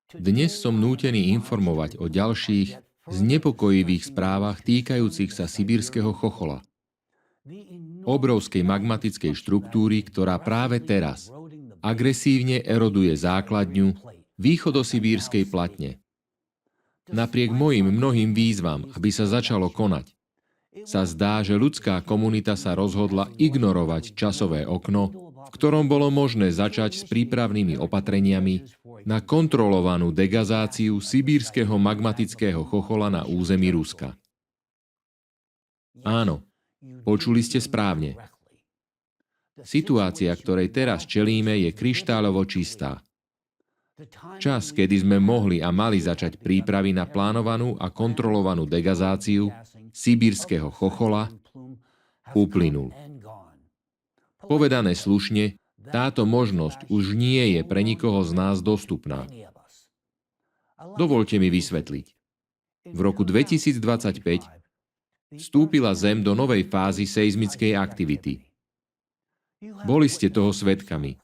Dnes som nútený informovať o ďalších znepokojivých správach týkajúcich sa sibírskeho chochola, obrovskej magmatickej štruktúry, ktorá práve teraz agresívne eroduje základňu východosibírskej platne. Napriek mojim mnohým výzvam, aby sa začalo konať, sa zdá, že ľudská komunita sa rozhodla ignorovať časové okno, v ktorom bolo možné začať s prípravnými opatreniami na kontrolovanú degazáciu sibírskeho magmatického chochola na území Ruska. Áno, počuli ste správne. Situácia, ktorej teraz čelíme, je kryštáľovo čistá. Čas, kedy sme mohli a mali začať prípravy na plánovanú a kontrolovanú degazáciu sibírskeho chochola, uplynul. Povedané slušne, táto možnosť už nie je pre nikoho z nás dostupná. Dovoľte mi vysvetliť. V roku 2025 vstúpila Zem do novej fázy seizmickej aktivity. Boli ste toho svedkami.